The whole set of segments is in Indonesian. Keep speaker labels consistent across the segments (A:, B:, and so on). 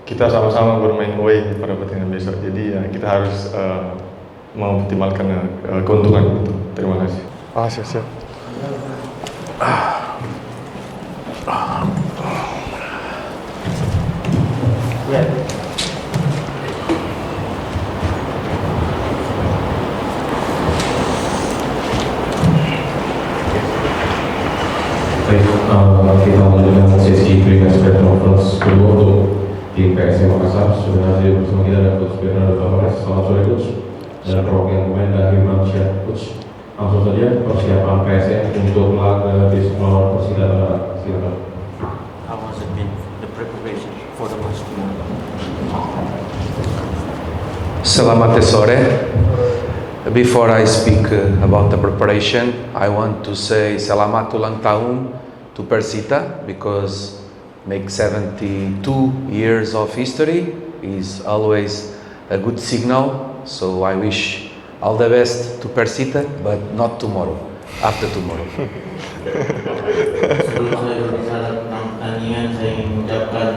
A: kita sama-sama bermain away pada pertandingan besok. Jadi ya kita harus mengoptimalkan keuntungan itu. Terima kasih.
B: Siap.
C: Ya.
D: Kita melanjutkan sesi PreMatch Conference kedua untuk tim PSM Makassar. Sudah hadir bersama kita ada Coach Berusaha. Selamat sore Coach. Dan perwakilan pemain dan Hilmansyah Coach. Langsung saja persiapan PSM untuk laga besok melawan Persita. Silakan.
C: How has it been the preparation for the match tomorrow?
E: Selamat sore. Before I speak about the preparation, I want to say selamat ulang tahun to Persita, because make 72 years of history is always a good signal. So I wish all the best to Persita, but not tomorrow, after tomorrow.
C: Sebelum saya berbicara tentang pertandingan, saya ingin mengucapkan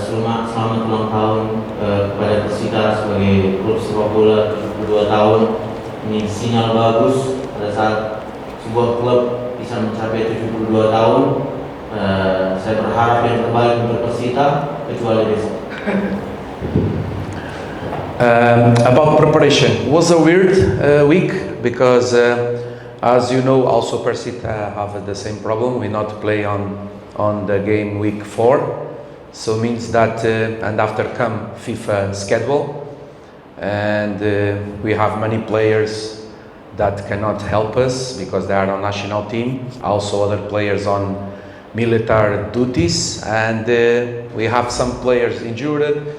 C: selamat ulang tahun kepada Persita sebagai klub sepak bola 72 tahun. Ini sinyal bagus pada saat sebuah klub bisa mencapai 72 tahun. Saya berharap yang terbaik untuk Persita, kecuali besok.
E: About preparation, was a weird week because as you know, also Persita have the same problem. We not play on the game week 4, so means that and after come FIFA schedule, and we have many players that cannot help us because they are on national team. Also other players on military duties, and we have some players injured.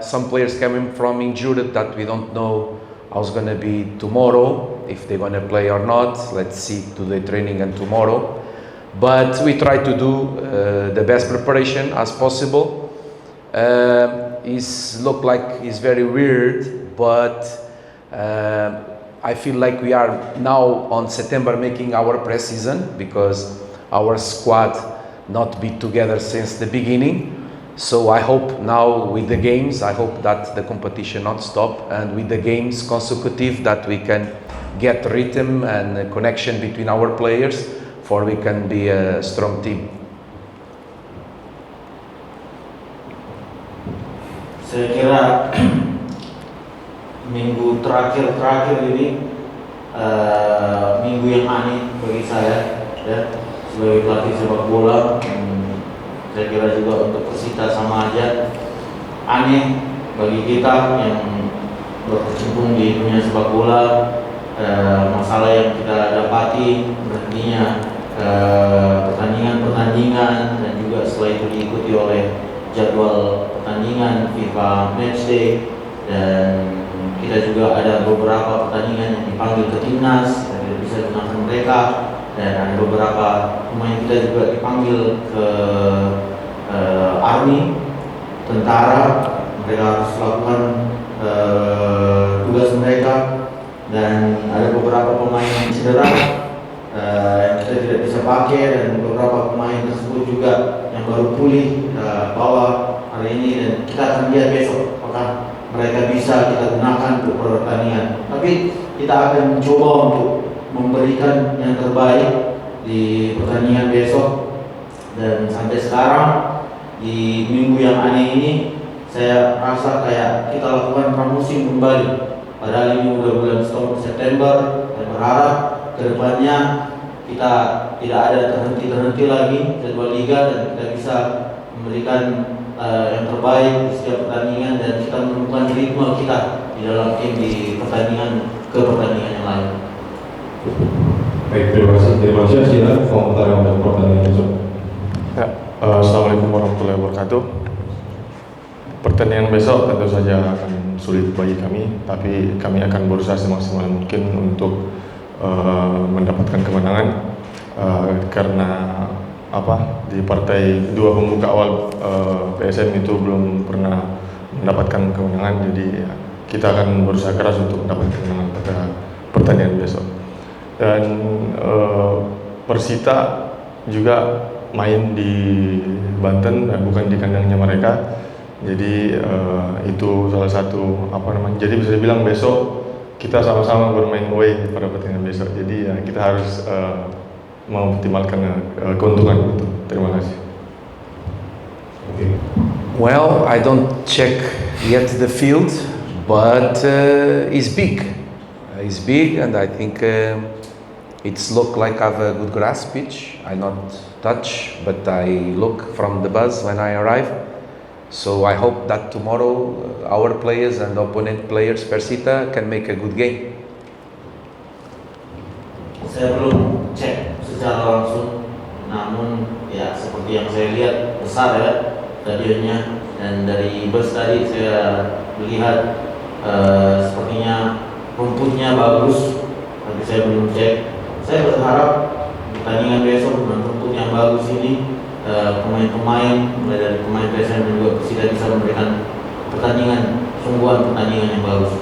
E: Some players coming from injured that we don't know how's going to be tomorrow, if they're going to play or not. Let's see today training and tomorrow. But we try to do the best preparation as possible. It's look like it's very weird, but I feel like we are now on September making our pre-season, because our squad not be together since the beginning. So I hope now with the games, I hope that the competition not stop, and with the games consecutive that we can get rhythm and a connection between our players, for we can be a strong team.
C: Saya kira minggu terakhir ini minggu yang aneh bagi saya, ya, sebagai pelatih sepak bola. Saya kira juga untuk Persita sama aja aneh bagi kita yang berkecimpung di dunia sepak bola. Masalah yang kita dapati berhentinya pertandingan dan juga setelah itu diikuti oleh jadwal pertandingan FIFA Matchday, dan kita juga ada beberapa pertandingan yang dipanggil ke timnas dan tidak bisa gunakan mereka, dan ada beberapa pemain kita juga dipanggil ke army, tentara. Mereka harus lakukan tugas mereka, dan ada beberapa pemain yang cedera yang kita tidak bisa pakai, dan beberapa pemain tersebut juga yang baru pulih kita bawa hari ini, dan kita akan lihat besok apakah mereka bisa kita gunakan untuk pertandingan. Tapi kita akan coba untuk memberikan yang terbaik di pertandingan besok. Dan sampai sekarang di minggu yang aneh ini, saya rasa kayak kita lakukan pramusim kembali. Padahal ini udah bulan September, dan berharap kedepannya kita tidak ada terhenti lagi jadwal liga, dan kita bisa memberikan yang terbaik di setiap pertandingan, dan kita menemukan ritme kita di dalam tim di pertandingan ke pertandingan yang lain.
D: Baik, terima kasih. Silakan komentar untuk pertandingan besok.
A: Ya, Assalamualaikum warahmatullahi wabarakatuh. Pertandingan besok tentu saja akan sulit bagi kami, tapi kami akan berusaha semaksimal mungkin untuk mendapatkan kemenangan, karena di partai dua pembuka awal PSM itu belum pernah mendapatkan kemenangan, jadi kita akan berusaha keras untuk mendapatkan kemenangan pada pertandingan besok. Dan Persita juga main di Banten dan bukan di kandangnya mereka, Jadi itu salah satu jadi bisa dibilang besok kita sama-sama bermain away pada pertandingan besok. Jadi ya kita harus mengoptimalkan keuntungan itu. Terima kasih.
E: Well, I don't check yet the field, but it's big. It's big, and I think it's look like I have a good grass pitch. I not touch, but I look from the buzz when I arrive. So I hope that tomorrow our players and opponent players Persita can make a good game.
C: Saya belum cek secara langsung, namun ya seperti yang saya lihat besar ya stadionnya, dan dari bus tadi saya melihat sepertinya rumputnya bagus, tapi saya belum cek. Saya berharap pertandingan besok dengan rumput yang bagus ini pemain-pemain mulai dari pemain PSM dan juga Persita bisa memberikan pertandingan, sungguhan pertandingan yang bagus.